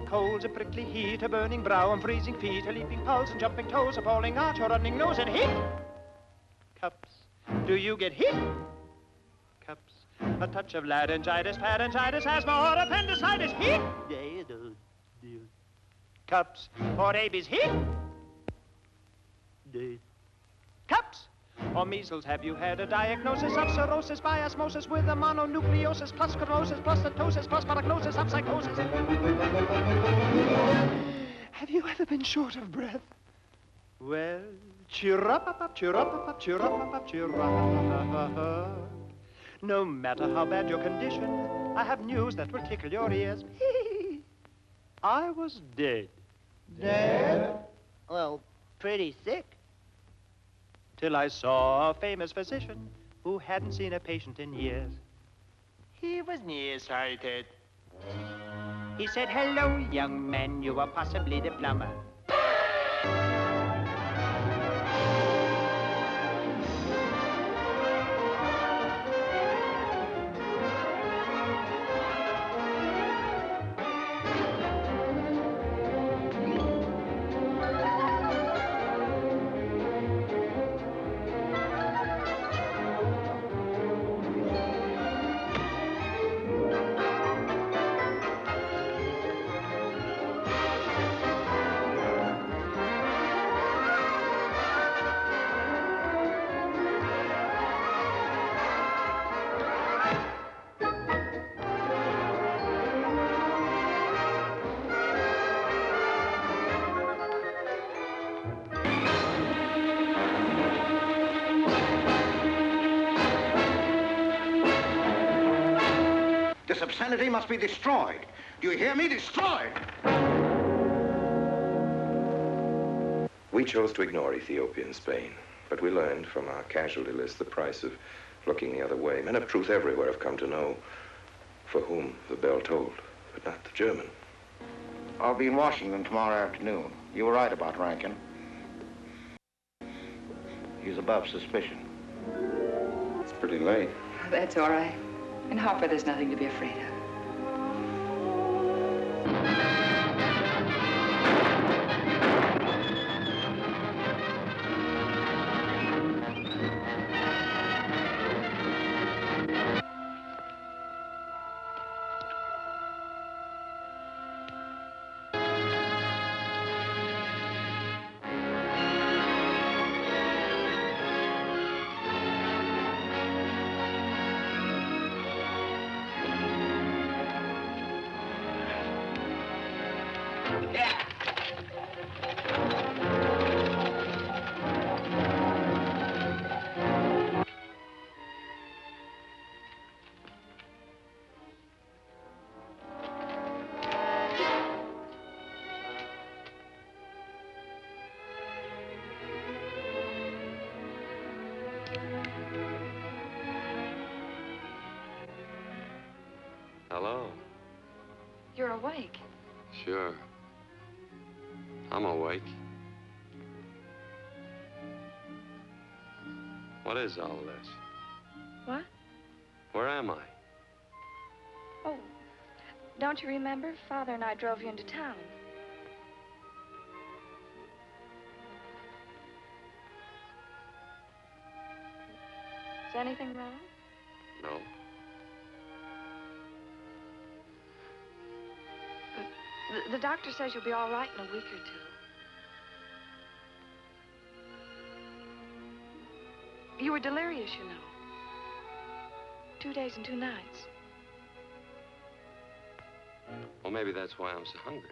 Colds, a prickly heat, a burning brow, and freezing feet, a leaping pulse, and jumping toes, a falling arch, a running nose, and hiccups. Do you get hiccups? A touch of laryngitis, pharyngitis, asthma, or appendicitis, hiccups. Or rabies, hiccups. Or measles, have you had a diagnosis of cirrhosis by osmosis with a mononucleosis plus sclerosis plus ptosis plus paragnosis of psychosis? Have you ever been short of breath? Well, cheer up, cheer up, cheer up, cheer up. No matter how bad your condition, I have news that will tickle your ears. I was dead. Dead? Well, pretty sick. Till I saw a famous physician who hadn't seen a patient in years. He was nearsighted. He said, "Hello, young man, you are possibly the plumber." This obscenity must be destroyed. Do you hear me? Destroyed! We chose to ignore Ethiopia and Spain, but we learned from our casualty list the price of looking the other way. Men of truth everywhere have come to know for whom the bell tolled, but not the German. I'll be in Washington tomorrow afternoon. You were right about Rankin. He's above suspicion. It's pretty late. That's all right. In Hopper, there's nothing to be afraid of. Hello. You're awake. Sure. I'm awake. What is all this? What? Where am I? Oh, don't you remember? Father and I drove you into town. Is anything wrong? No. The doctor says you'll be all right in a week or two. You were delirious, you know. 2 days and 2 nights. Well, maybe that's why I'm so hungry.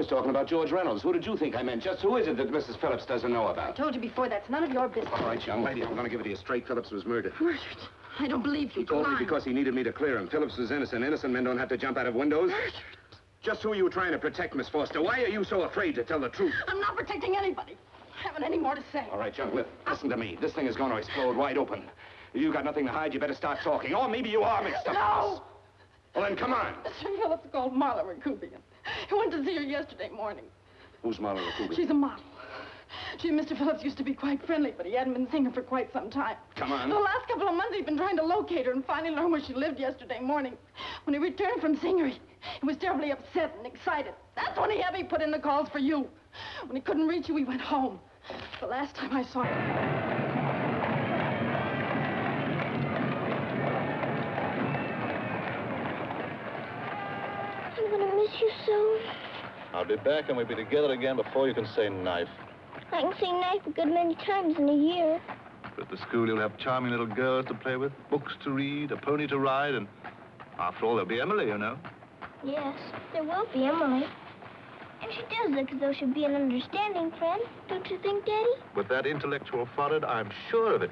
talking about George Reynolds. Who did you think I meant? Just who is it that Mrs. Phillips doesn't know I about? told you before, that's none of your business. All right, young lady, I'm going to give it to you straight. Phillips was murdered. Murdered? I don't believe you. He told me because he needed me to clear him. Phillips was innocent. Innocent men don't have to jump out of windows. Murdered? Just who are you trying to protect, Miss Foster? Why are you so afraid to tell the truth? I'm not protecting anybody. I haven't any more to say. All right, young, listen to me. This thing is going to explode wide open. If you've got nothing to hide, you better start talking. Or maybe you are mixed up. No! Well, then, come on. Mr. Phillips called Marla Rakubian. He went to see her yesterday morning. Who's Marla Rakubian? She's a model. She and Mr. Phillips used to be quite friendly, but he hadn't been seeing her for quite some time. Come on. For the last couple of months, he'd been trying to locate her and finally learned where she lived yesterday morning. When he returned from seeing her, he was terribly upset and excited. That's when he put in the calls for you. When he couldn't reach you, he went home. The last time I saw him. I'm gonna miss you so. I'll be back and we'll be together again before you can say knife. I can say knife a good many times in a year. But at the school you'll have charming little girls to play with, books to read, a pony to ride, and after all, there'll be Emily, you know. Yes, there will be Emily. And she does look as though she'd be an understanding friend. Don't you think, Daddy? With that intellectual forehead, I'm sure of it.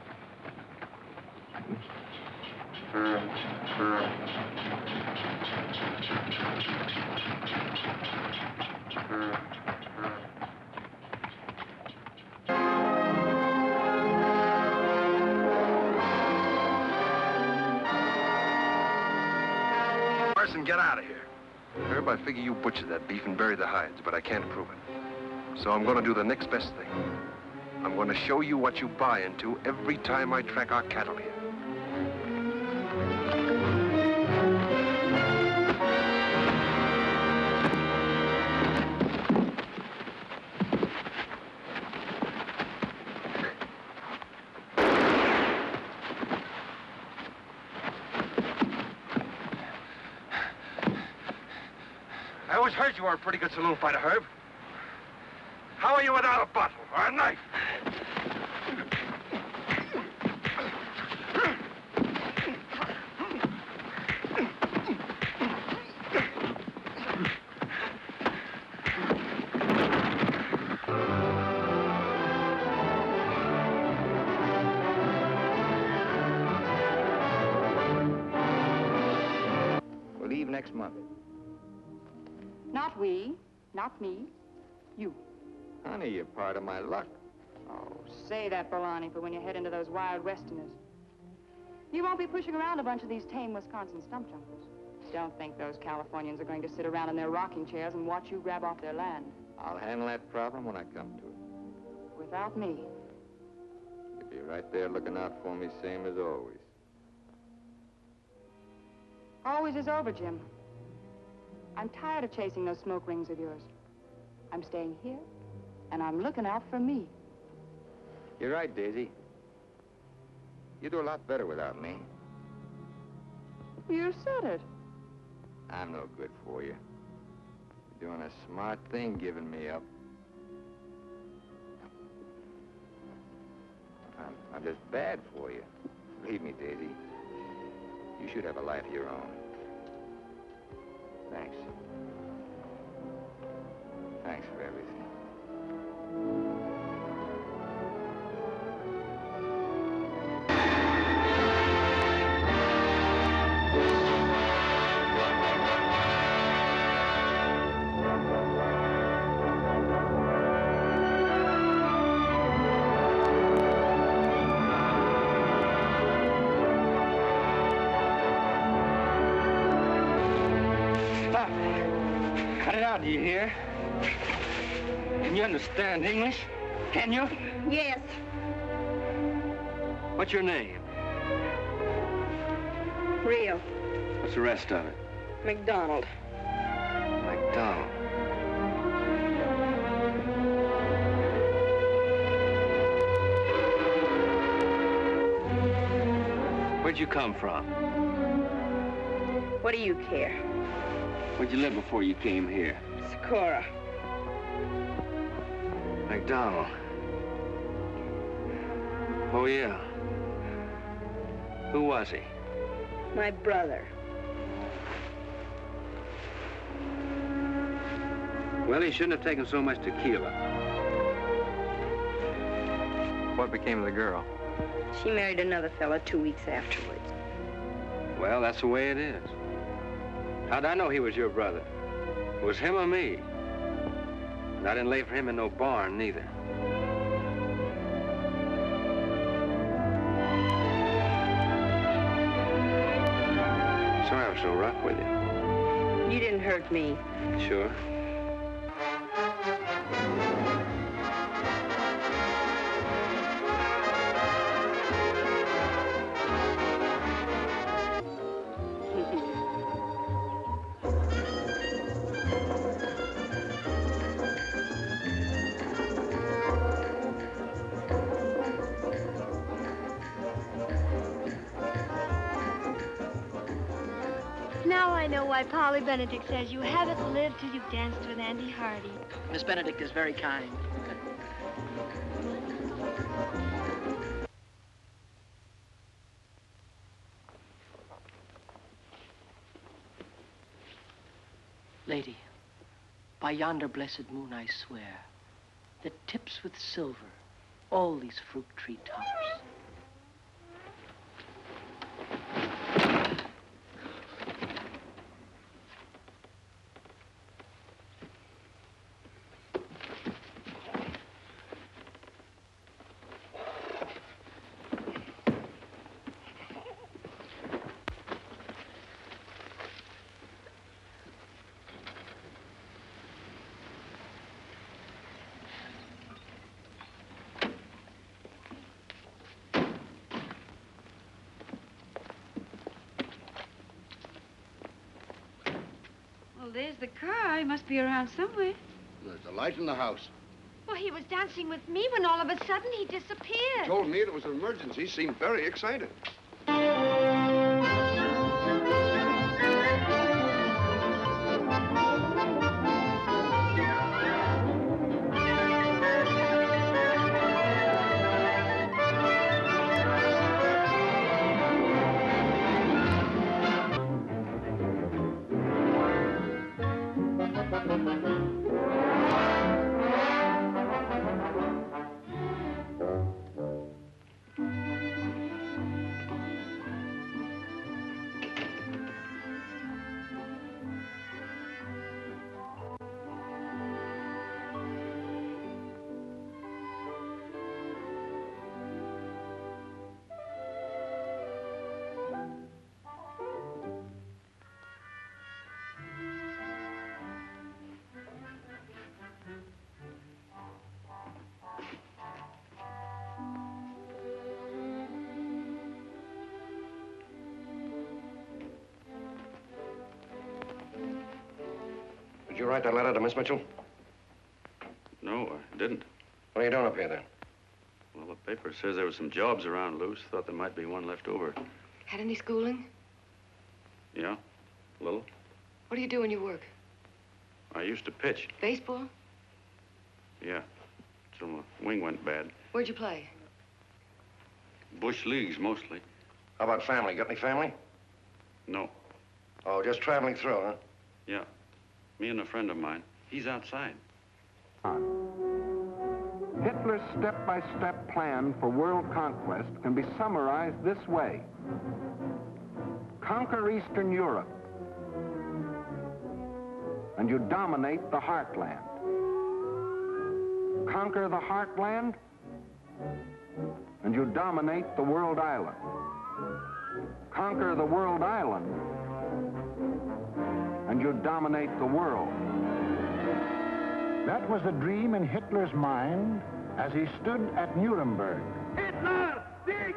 Carson, get out of here. Herb, I figure you butchered that beef and buried the hides, but I can't prove it. So I'm going to do the next best thing. I'm going to show you what you buy into every time I track our cattle here. I always heard you were a pretty good saloon fighter, Herb. How are you without a bottle or a knife? We'll leave next month. Not we, not me, you. Honey, you're part of my luck. Oh, say that, Bolani, for when you head into those wild westerners. You won't be pushing around a bunch of these tame Wisconsin stump jumpers. Don't think those Californians are going to sit around in their rocking chairs and watch you grab off their land. I'll handle that problem when I come to it. Without me. You'll be right there looking out for me, same as always. Always is over, Jim. I'm tired of chasing those smoke rings of yours. I'm staying here, and I'm looking out for me. You're right, Daisy. You do a lot better without me. You said it. I'm no good for you. You're doing a smart thing giving me up. I'm just bad for you. Believe me, Daisy. You should have a life of your own. Thanks. Thanks for everything. Do you hear? Can you understand English? Can you? Yes. What's your name? Rio. What's the rest of it? McDonald. McDonald. Where'd you come from? What do you care? Where'd you live before you came here? Socorro. McDonald. Oh, yeah. Who was he? My brother. Well, he shouldn't have taken so much tequila. What became of the girl? She married another fella 2 weeks afterwards. Well, that's the way it is. How'd I know he was your brother? It was him or me. And I didn't lay for him in no barn, neither. Sorry I was so rough with you. You didn't hurt me. Sure. Now I know why Polly Benedict says you haven't lived till you've danced with Andy Hardy. Miss Benedict is very kind. Lady, by yonder blessed moon I swear, that tips with silver all these fruit tree tops. Well, there's the car. He must be around somewhere. There's a light in the house. Well, he was dancing with me when all of a sudden he disappeared. He told me it was an emergency. He seemed very excited. Did you write that letter to Miss Mitchell? No, I didn't. What are you doing up here, then? Well, the paper says there were some jobs around loose. Thought there might be one left over. Had any schooling? Yeah, a little. What do you do when you work? I used to pitch. Baseball? Yeah, till my wing went bad. Where'd you play? Bush leagues, mostly. How about family? Got any family? No. Oh, just traveling through, huh? Yeah. Me and a friend of mine. He's outside. Hitler's step-by-step plan for world conquest can be summarized this way. Conquer Eastern Europe, and you dominate the heartland. Conquer the heartland, and you dominate the world island. Conquer the world island, and you dominate the world. That was the dream in Hitler's mind as he stood at Nuremberg. Hitler! Sieg!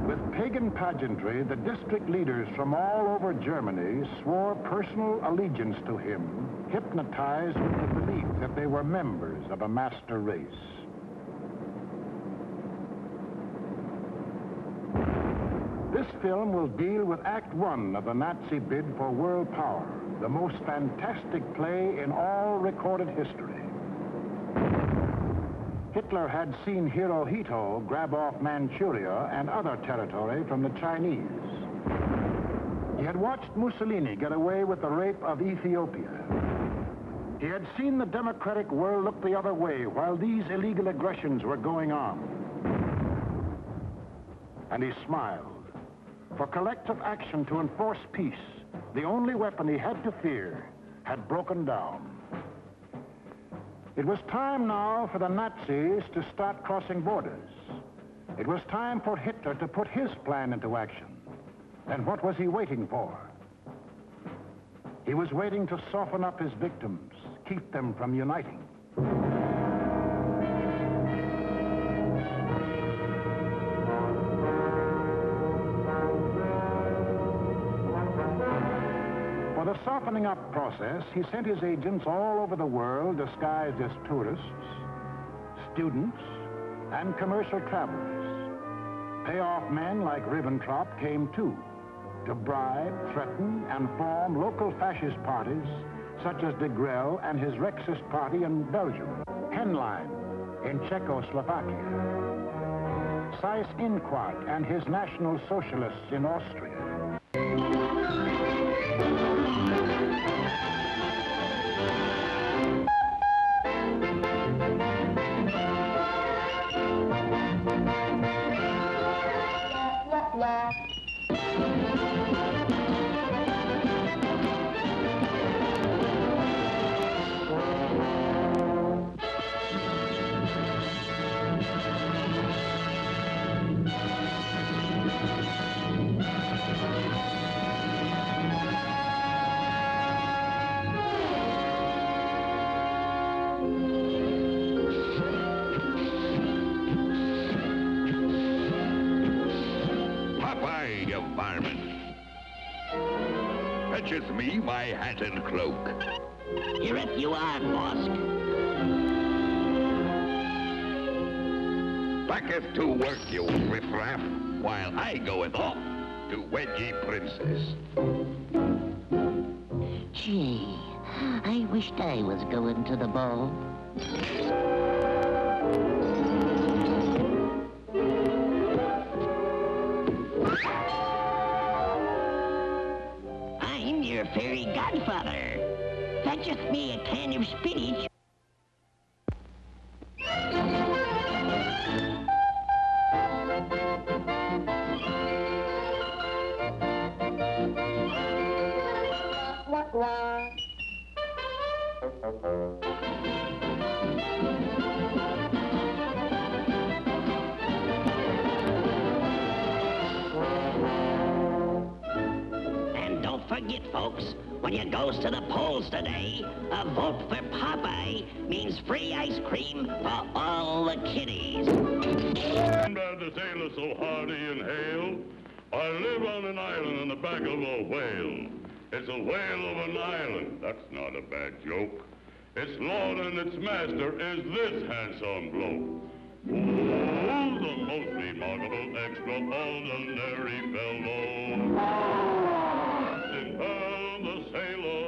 With pagan pageantry, the district leaders from all over Germany swore personal allegiance to him, hypnotized with the belief that they were members of a master race. This film will deal with Act One of the Nazi bid for world power, the most fantastic play in all recorded history. Hitler had seen Hirohito grab off Manchuria and other territory from the Chinese. He had watched Mussolini get away with the rape of Ethiopia. He had seen the democratic world look the other way while these illegal aggressions were going on. And he smiled. For collective action to enforce peace, the only weapon he had to fear had broken down. It was time now for the Nazis to start crossing borders. It was time for Hitler to put his plan into action. And what was he waiting for? He was waiting to soften up his victims, keep them from uniting. For the softening up process, he sent his agents all over the world disguised as tourists, students, and commercial travelers. Payoff men like Ribbentrop came too, to bribe, threaten, and form local fascist parties such as de Grelle and his Rexist party in Belgium, Henlein in Czechoslovakia, Seyss-Inquart and his National Socialists in Austria. Fetches me my hat and cloak. Here it you are, Mosk. Backeth to work, you riffraff, while I goeth off to wed ye princess. Gee, I wished I was going to the ball. I'm your fairy godfather. Fetcheth me a can of spinach. And don't forget, folks, when you goes to the polls today, a vote for Popeye means free ice cream for all the kiddies. I'm bad to sailor so hardy and hale. I live on an island on the back of a whale. It's a whale of an island. That's not a bad joke. Its lord and its master is this handsome bloke. Oh, the most remarkable, extraordinary fellow. In Pearl the sailor.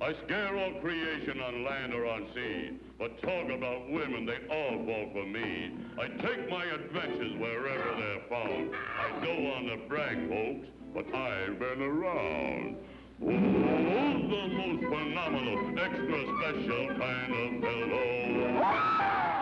I scare all creation on land or on sea. But talk about women, they all fall for me. I take my adventures wherever they're found. I don't want to brag, folks, but I've been around. Oh, the most phenomenal, extra special kind of fellow.